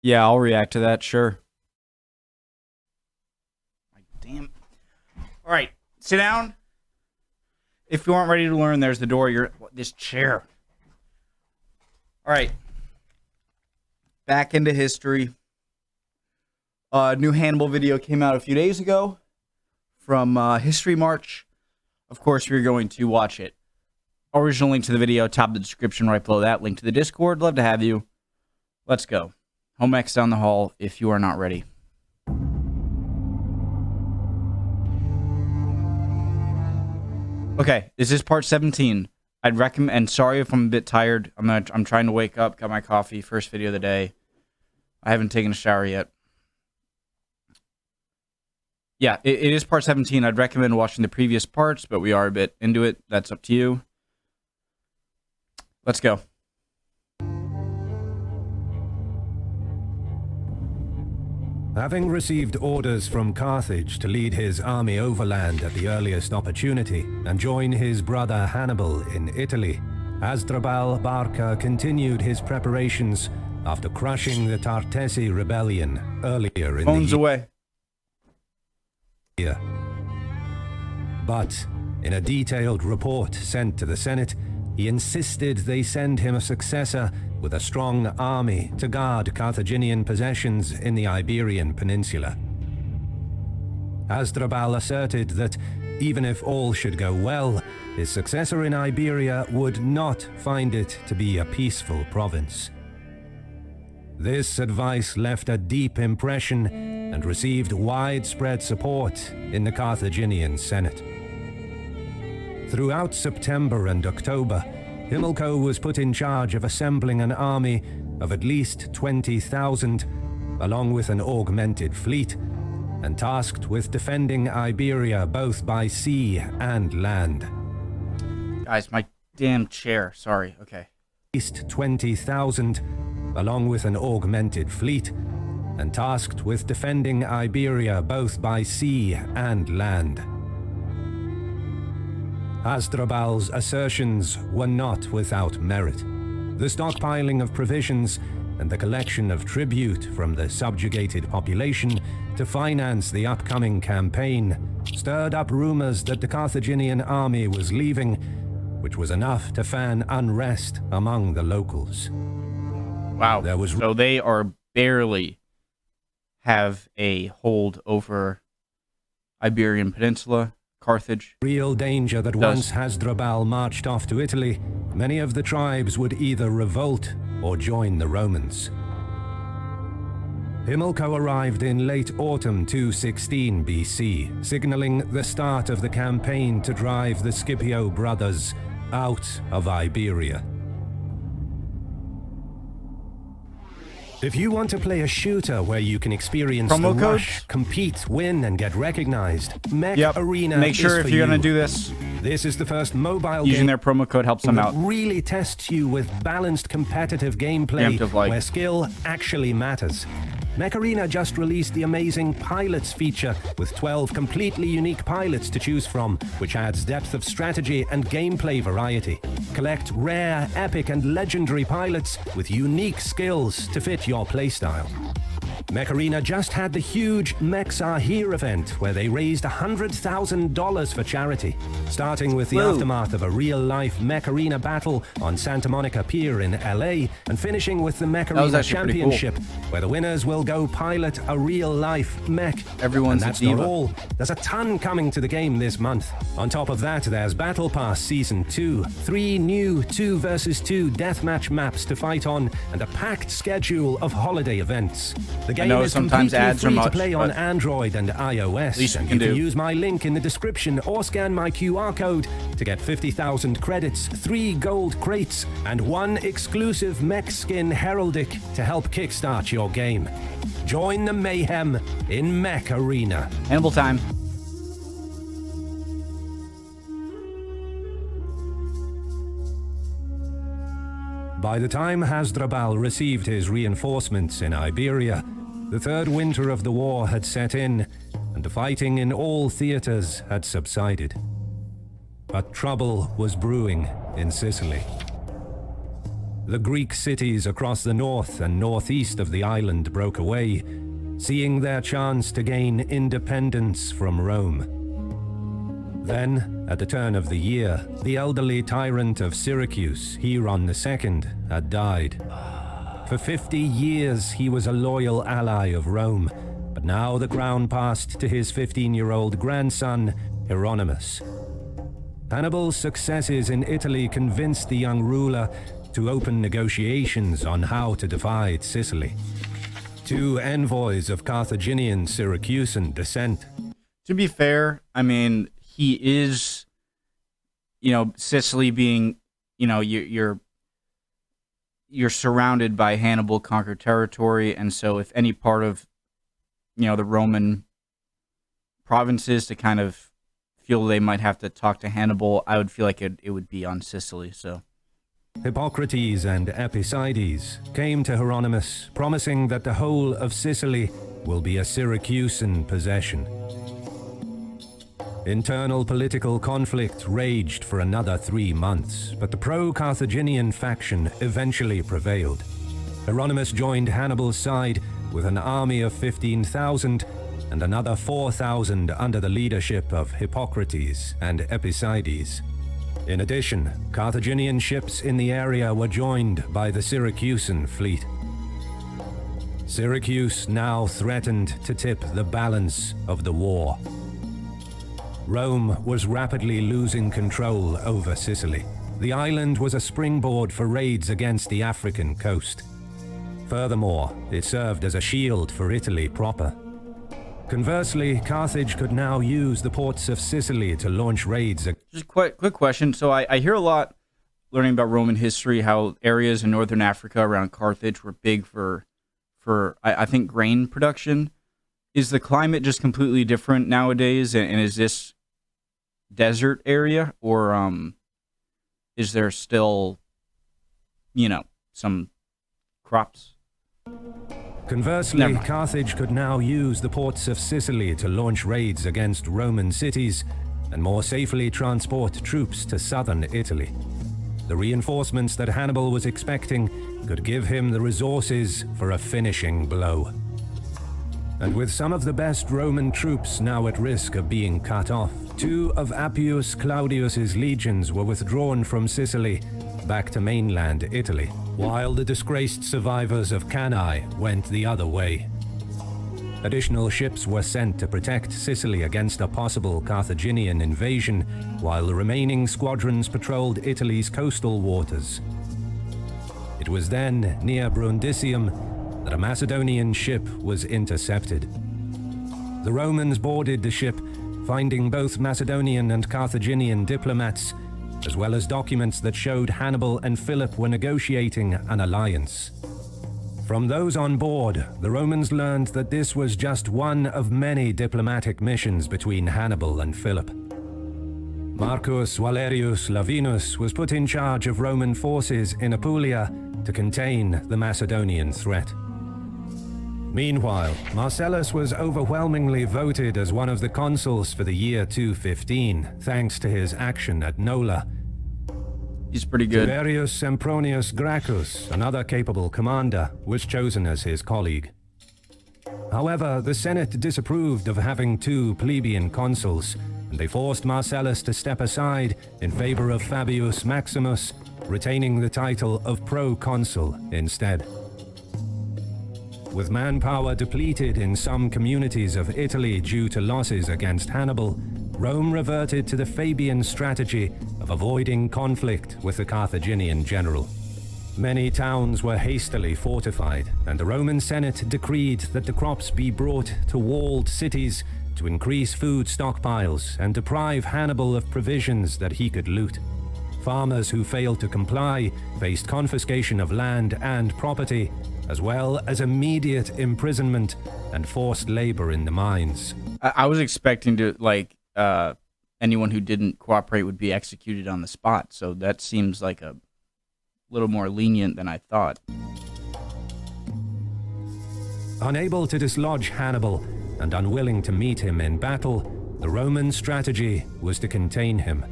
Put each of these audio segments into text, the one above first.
Yeah, I'll react to that, sure. Damn. All right, sit down. If you aren't ready to learn, there's the door. This chair. All right. Back into history. New Hannibal video came out a few days ago from History March. Of course, we're going to watch it. Original link to the video, top of the description right below that. Link to the Discord. Love to have you. Let's go. Home X down the hall if you are not ready. Okay, this is part 17. I'd recommend, and sorry if I'm a bit tired. I'm trying to wake up, got my coffee, first video of the day. I haven't taken a shower yet. Yeah, it is part 17. I'd recommend watching the previous parts, but we are a bit into it. That's up to you. Let's go. Having received orders from Carthage to lead his army overland at the earliest opportunity and join his brother Hannibal in Italy, Hasdrubal Barca continued his preparations after crushing the Tartessi rebellion earlier in Phones the away. year. But in a detailed report sent to the Senate, he insisted they send him a successor with a strong army to guard Carthaginian possessions in the Iberian Peninsula. Hasdrubal asserted that even if all should go well, his successor in Iberia would not find it to be a peaceful province. This advice left a deep impression and received widespread support in the Carthaginian Senate. Throughout September and October, Himilco was put in charge of assembling an army of at least 20,000, along with an augmented fleet, and tasked with defending Iberia both by sea and land. Guys, my damn chair. Sorry, okay. At least 20,000, along with an augmented fleet, and tasked with defending Iberia both by sea and land. Hasdrubal's assertions were not without merit. The stockpiling of provisions and the collection of tribute from the subjugated population to finance the upcoming campaign stirred up rumors that the Carthaginian army was leaving, which was enough to fan unrest among the locals. Wow. So they are barely have a hold over Iberian Peninsula. Carthage. Real danger that once Hasdrubal marched off to Italy, many of the tribes would either revolt or join the Romans. Himilco arrived in late autumn 216 BC, signaling the start of the campaign to drive the Scipio brothers out of Iberia. If you want to play a shooter where you can experience promo the rush, codes? compete, win, and get recognized, Mech Arena Make sure is if for you're you. going to do this, This is the first mobile using game their promo code helps them that out. really tests you with balanced competitive gameplay where skill actually matters. Mech Arena just released the amazing Pilots feature with 12 completely unique pilots to choose from, which adds depth of strategy and gameplay variety. Collect rare, epic, and legendary pilots with unique skills to fit your playstyle. Mech Arena just had the huge Mechs Are Here event where they raised $100,000 for charity, starting with the aftermath of a real-life Mech Arena battle on Santa Monica Pier in LA and finishing with the Mech Arena Championship, where the winners will go pilot a real-life mech. Everyone's and that's not all. There's a ton coming to the game this month. On top of that, there's Battle Pass Season 2, 3 new 2 versus 2 deathmatch maps to fight on, and a packed schedule of holiday events. The game is completely free to play on Android and iOS, and you can use my link in the description or scan my QR code to get 50,000 credits, 3 gold crates, and 1 exclusive mech skin heraldic to help kickstart your game. Join the mayhem in Mech Arena. Hannibal time. By the time Hasdrubal received his reinforcements in Iberia, the third winter of the war had set in, and the fighting in all theaters had subsided. But trouble was brewing in Sicily. the Greek cities across the north and northeast of the island broke away, seeing their chance to gain independence from Rome. Then, at the turn of the year, the elderly tyrant of Syracuse, Hieron II, had died. For 50 years he was a loyal ally of Rome, but now the crown passed to his 15-year-old grandson, Hieronymus. Hannibal's successes in Italy convinced the young ruler to open negotiations on how to divide Sicily. 2 envoys of Carthaginian Syracusan descent. To be fair, I mean, he is, Sicily being, you're surrounded by Hannibal conquered territory, and so if any part of, the Roman provinces to kind of feel they might have to talk to Hannibal, I would feel like it would be on Sicily, so. Hippocrates and Epicides came to Hieronymus, promising that the whole of Sicily will be a Syracusan possession. Internal political conflict raged for another 3 months, but the pro-Carthaginian faction eventually prevailed. Hieronymus joined Hannibal's side with an army of 15,000 and another 4,000 under the leadership of Hippocrates and Epicides. In addition, Carthaginian ships in the area were joined by the Syracusan fleet. Syracuse now threatened to tip the balance of the war. Rome was rapidly losing control over Sicily. The island was a springboard for raids against the African coast. Furthermore, it served as a shield for Italy proper. Conversely, Carthage could now use the ports of Sicily to launch raids. Just quick question. So I hear a lot learning about Roman history, how areas in northern Africa around Carthage were big for I think grain production. Is the climate just completely different nowadays? And is this desert area, or is there still, some crops? Conversely, Carthage could now use the ports of Sicily to launch raids against Roman cities and more safely transport troops to southern Italy. The reinforcements that Hannibal was expecting could give him the resources for a finishing blow. And with some of the best Roman troops now at risk of being cut off, 2 of Appius Claudius's legions were withdrawn from Sicily back to mainland Italy, while the disgraced survivors of Cannae went the other way. Additional ships were sent to protect Sicily against a possible Carthaginian invasion, while the remaining squadrons patrolled Italy's coastal waters. It was then, near Brundisium, that a Macedonian ship was intercepted. The Romans boarded the ship, finding both Macedonian and Carthaginian diplomats, as well as documents that showed Hannibal and Philip were negotiating an alliance. From those on board, the Romans learned that this was just one of many diplomatic missions between Hannibal and Philip. Marcus Valerius Lavinus was put in charge of Roman forces in Apulia to contain the Macedonian threat. Meanwhile, Marcellus was overwhelmingly voted as one of the consuls for the year 215, thanks to his action at Nola. He's pretty good. Tiberius Sempronius Gracchus, another capable commander, was chosen as his colleague. However, the Senate disapproved of having 2 plebeian consuls, and they forced Marcellus to step aside in favor of Fabius Maximus, retaining the title of proconsul instead. With manpower depleted in some communities of Italy due to losses against Hannibal, Rome reverted to the Fabian strategy of avoiding conflict with the Carthaginian general. Many towns were hastily fortified, and the Roman Senate decreed that the crops be brought to walled cities to increase food stockpiles and deprive Hannibal of provisions that he could loot. Farmers who failed to comply faced confiscation of land and property, as well as immediate imprisonment and forced labor in the mines. I was expecting to, anyone who didn't cooperate would be executed on the spot, so that seems like a little more lenient than I thought. Unable to dislodge Hannibal and unwilling to meet him in battle, the Roman strategy was to contain him.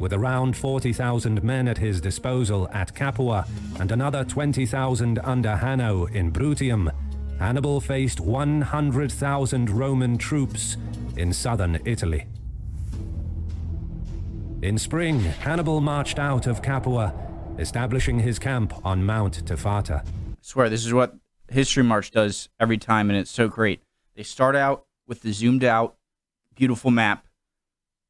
With around 40,000 men at his disposal at Capua and another 20,000 under Hanno in Bruttium, Hannibal faced 100,000 Roman troops in southern Italy. In spring, Hannibal marched out of Capua, establishing his camp on Mount Tifata. I swear, this is what History March does every time, and it's so great. They start out with the zoomed out, beautiful map,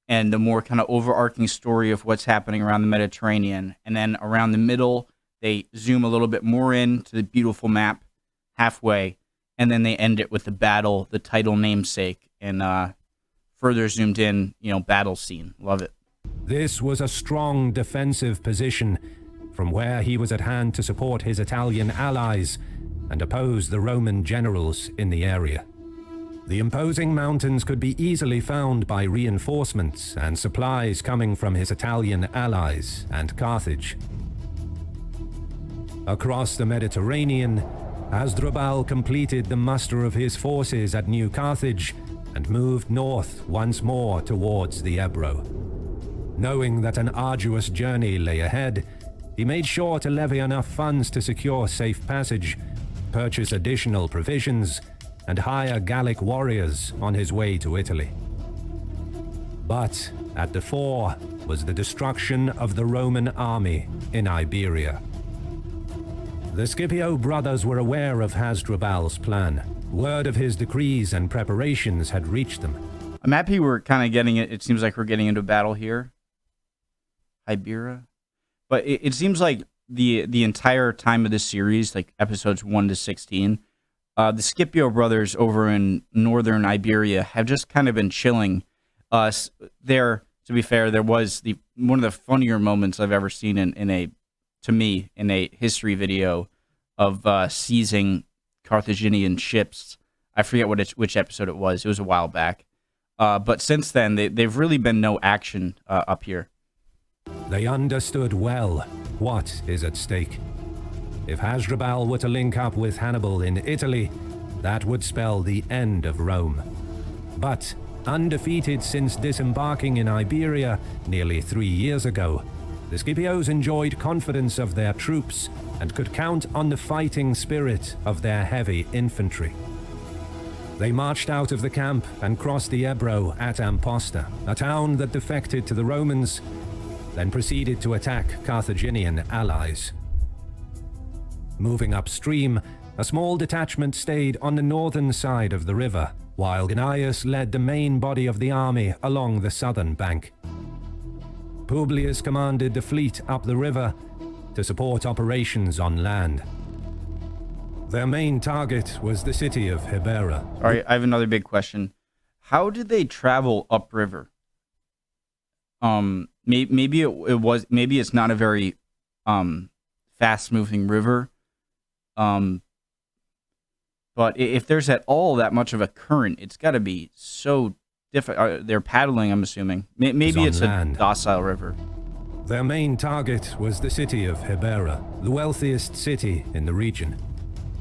and the more kind of overarching story of what's happening around the Mediterranean. And then around the middle, they zoom a little bit more into the beautiful map halfway, and then they end it with the battle, the title namesake, and further zoomed in, battle scene. Love it. This was a strong defensive position from where he was at hand to support his Italian allies and oppose the Roman generals in the area. The imposing mountains could be easily found by reinforcements and supplies coming from his Italian allies and Carthage. Across the Mediterranean, Hasdrubal completed the muster of his forces at New Carthage and moved north once more towards the Ebro. Knowing that an arduous journey lay ahead, he made sure to levy enough funds to secure safe passage, purchase additional provisions, and hire Gallic warriors on his way to Italy. But at the fore was the destruction of the Roman army in Iberia. The Scipio brothers were aware of Hasdrubal's plan. Word of his decrees and preparations had reached them. I'm happy we're kind of getting it. It seems like we're getting into battle here. Hibera. But it seems like the entire time of this series, like episodes 1 to 16, the Scipio brothers over in northern Iberia have just kind of been chilling. There, to be fair, there was one of the funnier moments I've ever seen in a history video of seizing Carthaginian ships. I forget which episode it was. It was a while back. But since then, they've really been no action up here. They understood well what is at stake. If Hasdrubal were to link up with Hannibal in Italy, that would spell the end of Rome. But undefeated since disembarking in Iberia nearly 3 years ago, the Scipios enjoyed confidence of their troops and could count on the fighting spirit of their heavy infantry. They marched out of the camp and crossed the Ebro at Amposta, a town that defected to the Romans, then proceeded to attack Carthaginian allies. Moving upstream, a small detachment stayed on the northern side of the river, while Gnaeus led the main body of the army along the southern bank. Publius commanded the fleet up the river to support operations on land. Their main target was the city of Hibera. All right, I have another big question. How did they travel upriver? Maybe it's not a very fast-moving river. But if there's at all that much of a current, it's got to be so difficult. They're paddling, I'm assuming. Maybe it's a docile river. Their main target was the city of Hibera, the wealthiest city in the region.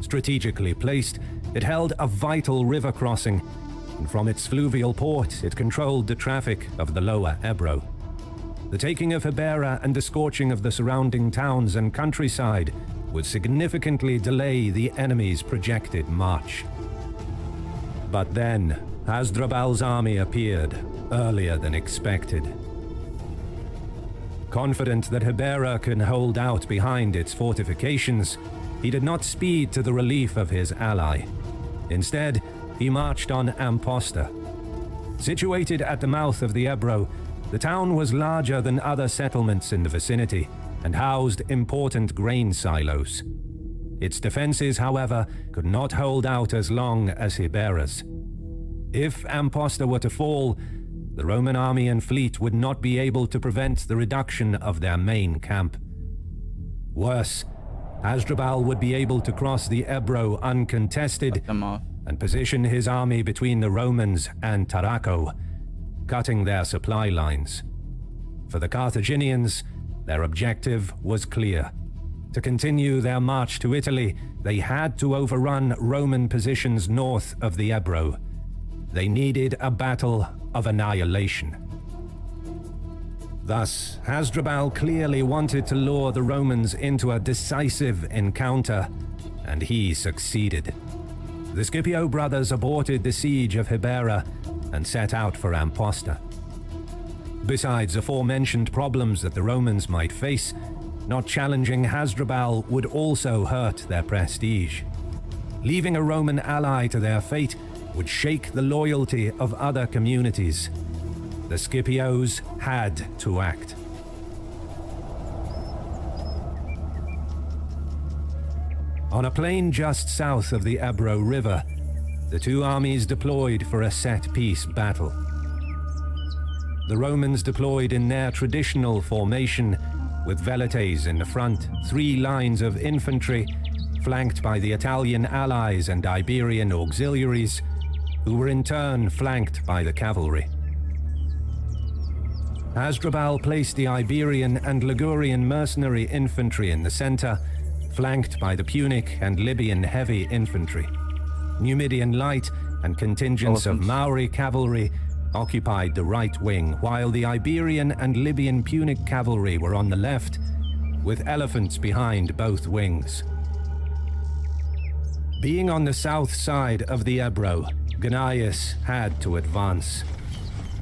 Strategically placed, it held a vital river crossing, and from its fluvial port, it controlled the traffic of the lower Ebro. The taking of Hibera and the scorching of the surrounding towns and countryside would significantly delay the enemy's projected march. But then, Hasdrubal's army appeared earlier than expected. Confident that Hibera can hold out behind its fortifications, he did not speed to the relief of his ally. Instead, he marched on Amposta. Situated at the mouth of the Ebro, the town was larger than other settlements in the vicinity and housed important grain silos. Its defenses, however, could not hold out as long as Hibera's. If Amposta were to fall, the Roman army and fleet would not be able to prevent the reduction of their main camp. Worse, Hasdrubal would be able to cross the Ebro uncontested and position his army between the Romans and Tarraco, cutting their supply lines. For the Carthaginians, their objective was clear. To continue their march to Italy, they had to overrun Roman positions north of the Ebro. They needed a battle of annihilation. Thus, Hasdrubal clearly wanted to lure the Romans into a decisive encounter, and he succeeded. The Scipio brothers aborted the siege of Hibera and set out for Amposta. Besides aforementioned problems that the Romans might face, not challenging Hasdrubal would also hurt their prestige. Leaving a Roman ally to their fate would shake the loyalty of other communities. The Scipios had to act. On a plain just south of the Ebro River, the two armies deployed for a set-piece battle. The Romans deployed in their traditional formation, with velites in the front, 3 lines of infantry, flanked by the Italian allies and Iberian auxiliaries, who were in turn flanked by the cavalry. Hasdrubal placed the Iberian and Ligurian mercenary infantry in the center, flanked by the Punic and Libyan heavy infantry. Numidian light and contingents of Maori cavalry occupied the right wing, while the Iberian and Libyan Punic cavalry were on the left, with elephants behind both wings. Being on the south side of the Ebro, Gnaeus had to advance.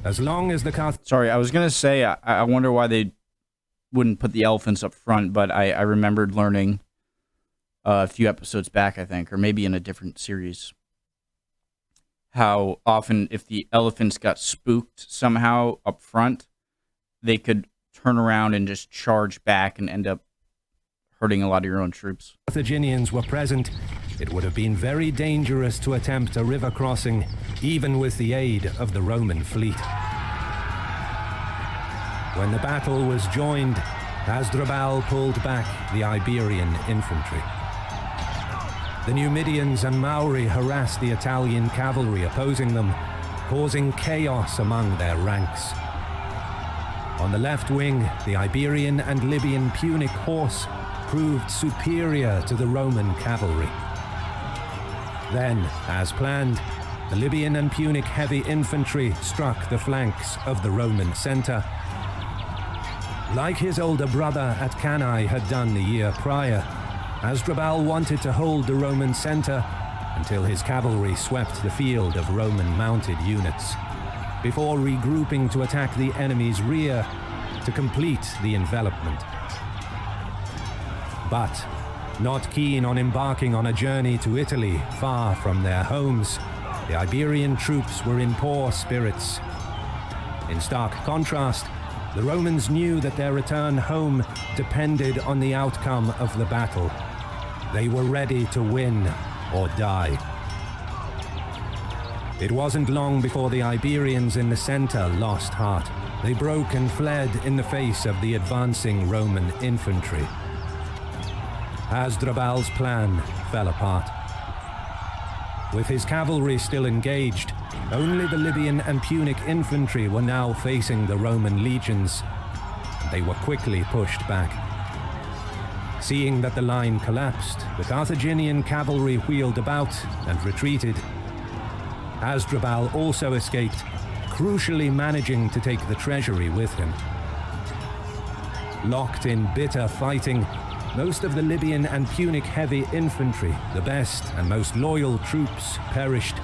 As long as the Sorry, I was going to say, I wonder why they wouldn't put the elephants up front, but I remembered learning a few episodes back, I think, or maybe in a different series, how often if the elephants got spooked somehow up front, they could turn around and just charge back and end up hurting a lot of your own troops. Carthaginians were present, it would have been very dangerous to attempt a river crossing, even with the aid of the Roman fleet. When the battle was joined, Hasdrubal pulled back the Iberian infantry. The Numidians and Maori harassed the Italian cavalry opposing them, causing chaos among their ranks. On the left wing, the Iberian and Libyan Punic horse proved superior to the Roman cavalry. Then, as planned, the Libyan and Punic heavy infantry struck the flanks of the Roman center. Like his older brother at Cannae had done the year prior, Hasdrubal wanted to hold the Roman center until his cavalry swept the field of Roman mounted units, before regrouping to attack the enemy's rear to complete the envelopment. But, not keen on embarking on a journey to Italy far from their homes, the Iberian troops were in poor spirits. In stark contrast, the Romans knew that their return home depended on the outcome of the battle. They were ready to win or die. It wasn't long before the Iberians in the center lost heart. They broke and fled in the face of the advancing Roman infantry. Hasdrubal's plan fell apart. With his cavalry still engaged, only the Libyan and Punic infantry were now facing the Roman legions. They were quickly pushed back. Seeing that the line collapsed, the Carthaginian cavalry wheeled about and retreated. Hasdrubal also escaped, crucially managing to take the treasury with him. Locked in bitter fighting, most of the Libyan and Punic heavy infantry, the best and most loyal troops, perished,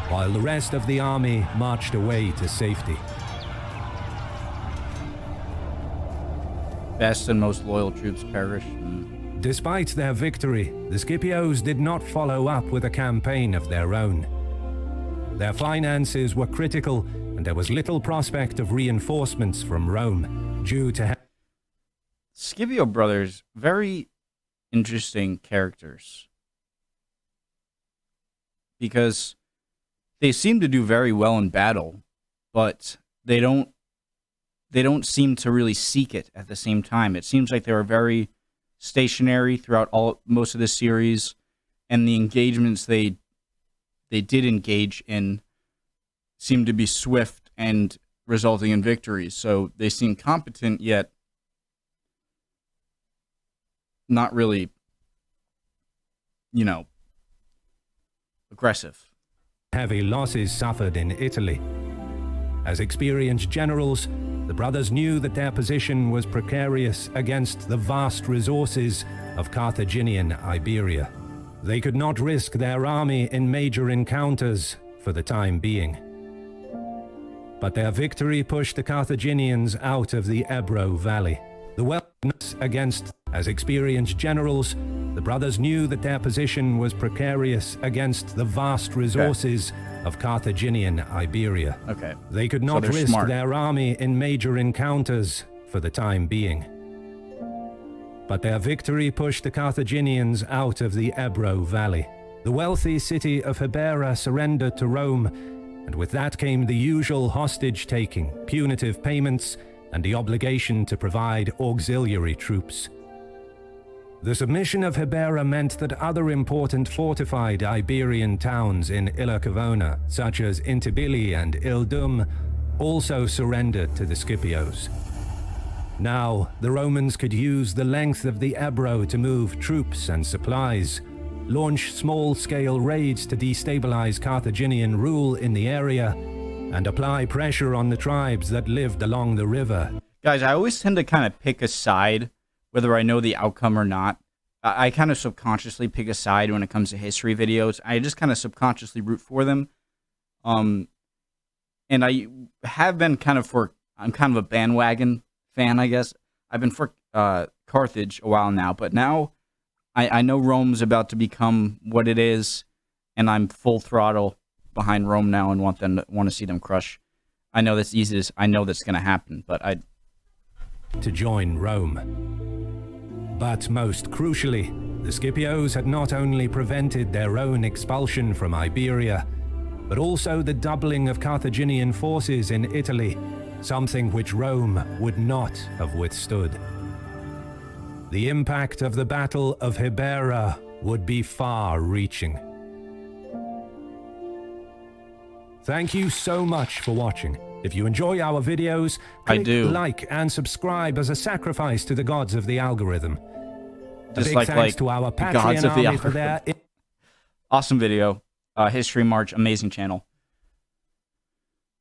while the rest of the army marched away to safety. Best and most loyal troops perished. Despite their victory, the Scipios did not follow up with a campaign of their own. Their finances were critical, and there was little prospect of reinforcements from Rome, due to Scipio brothers, very interesting characters, because they seem to do very well in battle, but they don't seem to really seek it at the same time. It seems like they were very stationary throughout most of the series, and the engagements they did engage in seemed to be swift and resulting in victories. So they seem competent, yet not really, aggressive. Heavy losses suffered in Italy. As experienced generals, The brothers knew that their position was precarious against the vast resources of Carthaginian Iberia. They could not risk their army in major encounters for the time being. But their victory pushed the Carthaginians out of the Ebro Valley. The weapons against, as experienced generals, the brothers knew that their position was precarious against the vast resources of Carthaginian Iberia. Okay. They could not risk their army in major encounters for the time being. But their victory pushed the Carthaginians out of the Ebro Valley. The wealthy city of Hibera surrendered to Rome, and with that came the usual hostage-taking, punitive payments, and the obligation to provide auxiliary troops. The submission of Hibera meant that other important fortified Iberian towns in Illa Cavona, such as Intibili and Ildum, also surrendered to the Scipios. Now, the Romans could use the length of the Ebro to move troops and supplies, launch small-scale raids to destabilize Carthaginian rule in the area, and apply pressure on the tribes that lived along the river. Guys, I always tend to kind of pick a side, whether I know the outcome or not. I kind of subconsciously pick a side when it comes to history videos. I just kind of subconsciously root for them. And I have been I'm kind of a bandwagon fan, I guess. I've been for Carthage a while now, but now I know Rome's about to become what it is, and I'm full throttle behind Rome now and want to see them crush. I know that's easy. I know that's going to happen, but to join Rome. But most crucially, the Scipios had not only prevented their own expulsion from Iberia, but also the doubling of Carthaginian forces in Italy, something which Rome would not have withstood. The impact of the Battle of Hibera would be far-reaching. Thank you so much for watching. If you enjoy our videos, click like and subscribe as a sacrifice to the gods of the algorithm. Just a big thanks to our Patreon army for their... Awesome video. History March, amazing channel.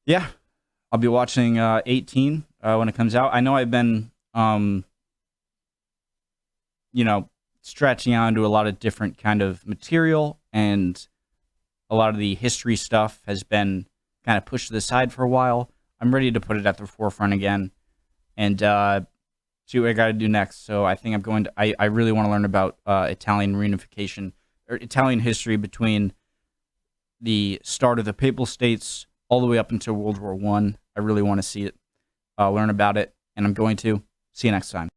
Yeah, I'll be watching 18 when it comes out. I know I've been, stretching out into a lot of different kind of material, and a lot of the history stuff has been kind of pushed to the side for a while. I'm ready to put it at the forefront again and see what I got to do next. So I think I'm going to, I really want to learn about Italian reunification, or Italian history between the start of the Papal States all the way up until World War I. I really want to see it, learn about it, and I'm going to. See you next time.